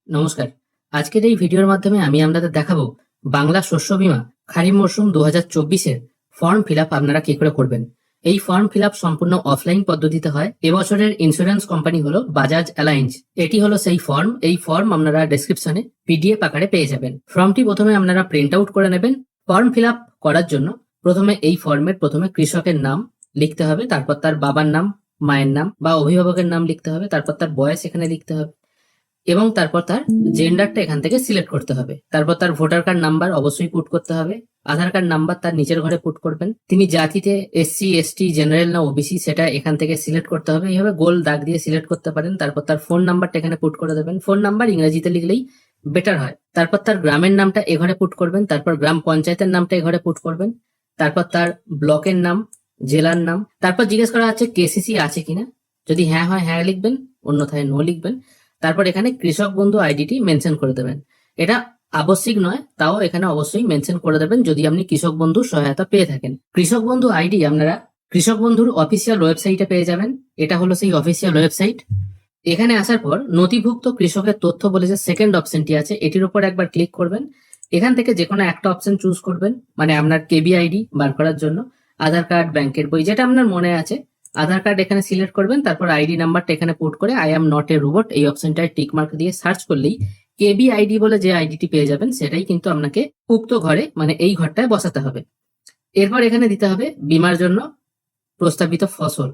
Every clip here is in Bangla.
নমস্কার। আজকের এই ভিডিওর মাধ্যমে আমি আপনাদের দেখাবো বাংলা শস্য বীমা খারিফ মরশুম 2024-এর ফর্ম ফিল আপ আপনারা কি করে করবেন। এই ফর্ম ফিল আপ সম্পূর্ণ অফলাইন পদ্ধতিতে হয়। এবছরের ইন্স্যুরেন্স কোম্পানি হলো বাজাজ অ্যালায়েন্স। এটি হলো সেই ফর্ম। এই ফর্ম আপনারা ডেসক্রিপশনে পিডিএফ আকারে পেয়ে যাবেন। ফর্মটি প্রথমে আপনারা প্রিন্ট আউট করে নেবেন। ফর্ম ফিল আপ করার জন্য প্রথমে এই ফর্মের প্রথমে কৃষকের নাম লিখতে হবে, তারপর তার বাবার নাম, মায়ের নাম বা অভিভাবকের নাম লিখতে হবে, তারপর তার বয়স এখানে লিখতে হবে এবং তারপর তার জেন্ডারটা এখান থেকে সিলেক্ট করতে হবে। তারপর তার ভোটার কার্ড নাম্বার অবশ্যই পুট করতে হবে। আধার কার্ড নাম্বার তার নিচের ঘরে পুট করবেন। তিনি জাতিতে এসসি, এসটি, জেনারেল না ওবিসি সেটা এখান থেকে সিলেক্ট করতে হবে। এইভাবে গোল দাগ দিয়ে সিলেক্ট করতে পারেন। তারপর তার ফোন নাম্বারটা এখানে পুট করে দেবেন। ফোন নাম্বার ইংরেজিতে লিখলেই বেটার হয়। তারপর তার গ্রামের নামটা এ ঘরে পুট করবেন। তারপর গ্রাম পঞ্চায়েতের নামটা এ ঘরে পুট করবেন। তারপর তার ব্লকের নাম, জেলার নাম। তারপর জিজ্ঞেস করা হচ্ছে কেসিসি আছে কিনা। যদি হ্যাঁ হয় হ্যাঁ লিখবেন, অন্যথায় নো লিখবেন। তারপর এখানে কৃষক বন্ধু আইডিটি মেনশন করে দেবেন। এটা আবশ্যিক নয়, তাও এখানে অবশ্যই মেনশন করে দেবেন যদি আপনি কৃষক বন্ধুর সহায়তা পেয়ে থাকেন। কৃষক বন্ধু আইডি আপনারা কৃষক বন্ধুর অফিসিয়াল ওয়েবসাইটে পেয়ে যাবেন। এটা হলো সেই অফিসিয়াল ওয়েবসাইট। এখানে আসার পর নথিভুক্ত কৃষকের তথ্য বলে যে সেকেন্ড অপশনটি আছে, এটির উপর একবার ক্লিক করবেন। এখান থেকে যে কোনো একটা অপশন চুজ করবেন, মানে আপনার কেবি আইডি বার করার জন্য আধার কার্ড, ব্যাংকের বই, যেটা আপনার মনে আছে। আধার কার্ড এখানে সিলেক্ট করবেন। তারপর আইডি নাম্বারটা এখানে পুট করে I am not a robot এই অপশনটায় টিক মার্ক দিয়ে সার্চ করলেই কেবি আইডি বলে যে আইডিটি পেয়ে যাবেন, সেটাই কিন্তু আপনাকে উক্ত ঘরে মানে এই ঘরটায় বসাতে হবে। এরপর এখানে দিতে হবে বীমার জন্য প্রস্তাবিত ফসল।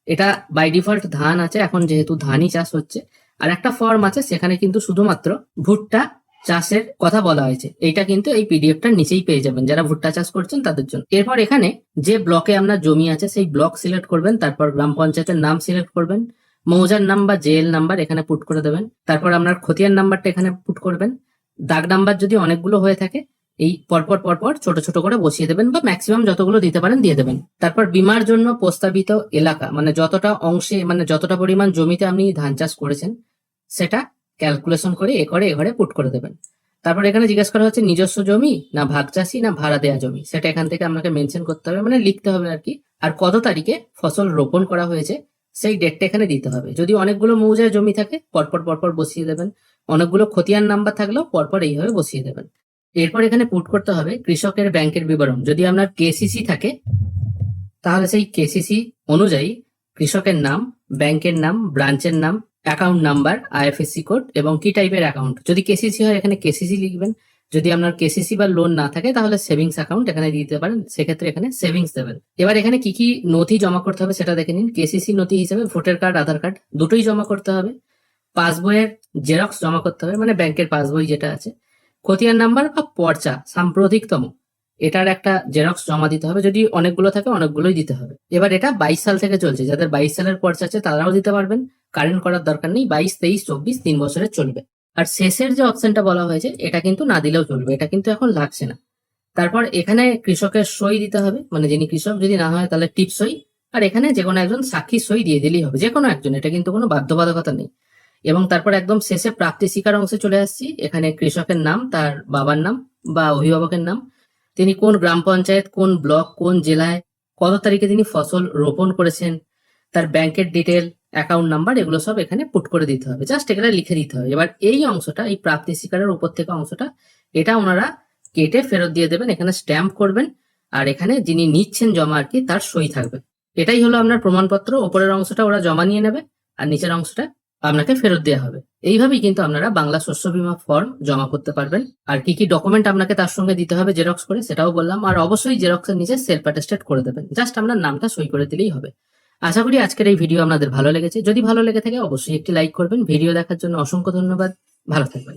এটা বাই ডিফল্ট ধান আছে, এখন যেহেতু ধানই চাষ হচ্ছে। আর একটা ফর্ম আছে, সেখানে কিন্তু শুধুমাত্র ভুট্টা চাষের কথা বলা হয়েছে। এইটা কিন্তু এই পিডিএফটার নিচেই পেয়ে যাবেন যারা ভুট্টা চাষ করছেন তাদের জন্য। এরপর এখানে যে ব্লকে আপনার জমি আছে সেই ব্লক সিলেক্ট করবেন। তারপর গ্রাম পঞ্চায়েতের নাম সিলেক্ট করবেন। মৌজার নাম বা জেএল নাম্বার এখানে পুট করে দেবেন। তারপর আপনার খতিয়ান নাম্বারটা এখানে পুট করবেন। দাগ নাম্বার যদি অনেকগুলো হয়ে থাকে এই পরপর পরপর ছোট ছোট করে বসিয়ে দেবেন বা ম্যাক্সিমাম যতগুলো দিতে পারেন দিয়ে দেবেন। তারপর বীমার জন্য প্রস্তাবিত এলাকা মানে যতটা অংশে মানে যতটা পরিমাণ জমিতে আপনি ধান চাষ করেছেন সেটা ক্যালকুলেশন করে এ ঘরে পুট করে দেবেন। তারপর এখানে জিজ্ঞেস করা হচ্ছে নিজস্ব জমি না ভাগ চাষি না ভাড়া দেওয়া জমি, সেটা এখান থেকে আপনাকে মেনশন করতে হবে, মানে লিখতে হবে আর কি। আর কত তারিখে ফসল রোপণ করা হয়েছে সেই ডেটটা এখানে দিতে হবে। যদি অনেকগুলো মৌজায় জমি থাকে পরপর পরপর বসিয়ে দেবেন। অনেকগুলো খতিয়ান নাম্বার থাকলেও পরপর এইভাবে বসিয়ে দেবেন। এরপর এখানে পুট করতে হবে কৃষকের ব্যাংকের বিবরণ। যদি আপনার কেসিসি থাকে তাহলে সেই কেসিসি অনুযায়ী কৃষকের নাম, ব্যাংকের নাম, ব্রাঞ্চের নাম, অ্যাকাউন্ট নাম্বার, আইএফএসসি কোড এবং কি টাইপের অ্যাকাউন্ট। যদি কেসিসি হয় এখানে কেসিসি লিখবেন। যদি আপনার কেসিসি বা লোন না থাকে তাহলে সেভিংস অ্যাকাউন্ট এখানে দিতে পারেন, সেক্ষেত্রে এখানে সেভিংস দেবেন। এবার এখানে কি কি নথি জমা করতে হবে সেটা দেখে নিন। কেসিসি নথি হিসেবে ভোটার কার্ড, আধার কার্ড দুটোই জমা করতে হবে। পাসবইয়ের জেরক্স জমা করতে হবে, মানে ব্যাংকের পাসবই যেটা আছে। খতিয়ান নাম্বার বা পর্চা সাম্প্রতিকতম এটার একটা জেরক্স জমা দিতে হবে। যদি অনেকগুলো থাকে অনেকগুলোই দিতে হবে। এবার এটা 22 সাল থেকে চলছে, যাদের 22 সালের পর্চা আছে তারাও দিতে পারবেন, কারেন্ট করার দরকার নেই। 22, 23, 24 3 বছরের চলবে। আর শেষের যে অপশনটা বলা হয়েছে এটা কিন্তু না দিলেও চলবে, এটা কিন্তু এখন লাগছে না। তারপর এখানে কৃষকের সই দিতে হবে, মানে যিনি কৃষক, যদি না হয় তাহলে টিপ সই। আর এখানে যে কোনো একজন সাক্ষী সই দিয়ে দিলেই হবে, যে কোনো একজন, এটা কিন্তু কোনো বাধ্যবাধকতা নেই। এবং তারপর একদম শেষে প্রাপ্তি স্বীকার অংশে চলে আসছি। এখানে কৃষকের নাম, তার বাবার নাম বা অভিভাবকের নাম, তিনি কোন গ্রাম পঞ্চায়েত, কোন ব্লক, কোন জেলায়, কত তারিখে তিনি ফসল রোপণ করেছেন, তার ব্যাংকের ডিটেল, অ্যাকাউন্ট নাম্বার, এগুলো সব এখানে পুট করে দিতে হবে। জাস্ট এখানে লিখে দিতে হবে। এবার এই অংশটা, এই প্রাপ্তি স্বীকারের উপর থেকে অংশটা, এটা ওনারা কেটে ফেরত দিয়ে দেবেন। এখানে স্ট্যাম্প করবেন আর এখানে যিনি নিচ্ছেন জমা আর কি তার সই থাকবে। এটাই হলো আপনার প্রমাণপত্র। ওপরের অংশটা ওরা জমা নিয়ে নেবে আর নিচের অংশটা আপনাকে ফেরত দেওয়া হবে। এইভাবেই কিন্তু আপনারা বাংলা শস্য বীমা ফর্ম জমা করতে পারবেন। আর কি কি ডকুমেন্ট আপনাকে তার সঙ্গে দিতে হবে জেরক্স করে সেটাও বললাম। আর অবশ্যই জেরক্সের নিচে সেলফ অ্যাটেস্টেড করে দেবেন, জাস্ট আপনার নামটা সই করে দিলেই হবে। আশা করি আজকের এই ভিডিও আপনাদের ভালো লেগেছে। যদি ভালো লেগে থাকে অবশ্যই একটি লাইক করবেন। ভিডিও দেখার জন্য অসংখ্য ধন্যবাদ। ভালো থাকবেন।